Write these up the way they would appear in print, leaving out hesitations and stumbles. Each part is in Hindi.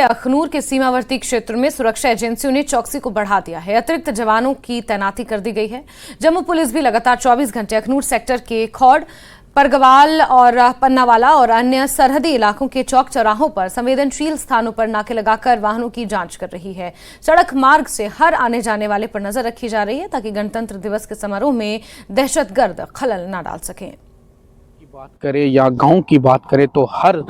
अखनूर के सीमावर्ती क्षेत्र में सुरक्षा एजेंसियों ने चौकसी को बढ़ा दिया है। अतिरिक्त जवानों की तैनाती कर दी गई है। जम्मू पुलिस भी लगातार 24 घंटे अखनूर सेक्टर के खौड़, परगवाल और पन्नावाला और अन्य सरहदी इलाकों के चौक चौराहों पर संवेदनशील स्थानों पर नाके लगाकर वाहनों की जांच कर रही है। सड़क मार्ग से हर आने जाने वाले पर नजर रखी जा रही है ताकि गणतंत्र दिवस के समारोह में दहशतगर्द खलल न डाल सकें। बात करें या गांव की बात करें तो हर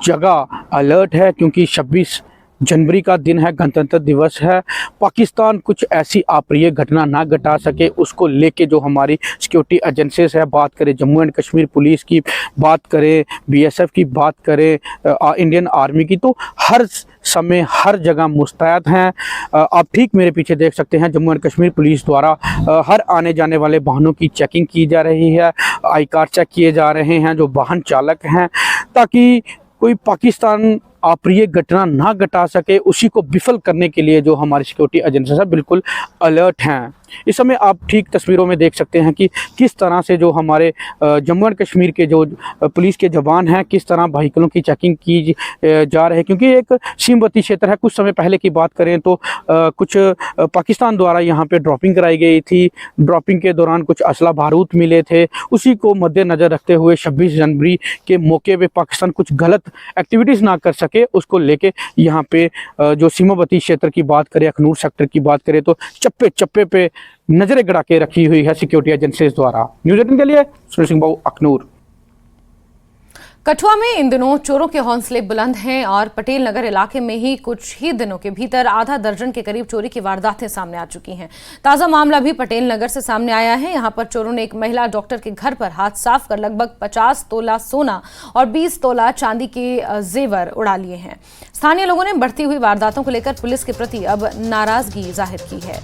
जगह अलर्ट है, क्योंकि 26 जनवरी का दिन है, गणतंत्र दिवस है। पाकिस्तान कुछ ऐसी अप्रिय घटना ना घटा सके, उसको लेके जो हमारी सिक्योरिटी एजेंसीज है, बात करें जम्मू एंड कश्मीर पुलिस की, बात करें बीएसएफ की, बात करें इंडियन आर्मी की, तो हर समय हर जगह मुस्तैद हैं। आप ठीक मेरे पीछे देख सकते हैं, जम्मू एंड कश्मीर पुलिस द्वारा हर आने जाने वाले वाहनों की चेकिंग की जा रही है, आई कार्ड चेक किए जा रहे हैं जो वाहन चालक हैं, ताकि कोई पाकिस्तान अप्रिय घटना ना घटा सके। उसी को विफल करने के लिए जो हमारी सिक्योरिटी एजेंसीज है बिल्कुल अलर्ट हैं। इस समय आप ठीक तस्वीरों में देख सकते हैं कि किस तरह से जो हमारे जम्मू एंड कश्मीर के जो पुलिस के जवान हैं, किस तरह व्हीकलों की चेकिंग की जा रही है, क्योंकि एक सीमावर्ती क्षेत्र है। कुछ समय पहले की बात करें तो कुछ पाकिस्तान द्वारा यहाँ पे ड्रॉपिंग कराई गई थी। ड्रॉपिंग के दौरान कुछ असला बारूद मिले थे। उसी को मद्देनज़र रखते हुए 26 जनवरी के मौके पे पाकिस्तान कुछ गलत एक्टिविटीज़ ना कर सके, उसको लेके यहाँ पे जो सीमावर्ती क्षेत्र की बात करें, अखनूर सेक्टर की बात करें, तो चप्पे चप्पे पे नजरें गड़ा के रखी हुई है सिक्योरिटी एजेंसीज द्वारा। न्यूज़ 18 के लिए सुनील सिंह बाबू, अखनूर। कठुआ में इन दिनों चोरों के हौसले बुलंद हैं और पटेल नगर इलाके में ही कुछ ही दिनों के भीतर आधा दर्जन के करीब चोरी की वारदातें सामने आ चुकी हैं। ताजा मामला भी पटेल नगर से सामने आया है। यहां पर चोरों ने एक महिला डॉक्टर के घर पर हाथ साफ कर लगभग 50 तोला सोना और 20 तोला चांदी के जेवर उड़ा लिए हैं। स्थानीय लोगों ने बढ़ती हुई वारदातों को लेकर पुलिस के प्रति अब नाराजगी जाहिर की है।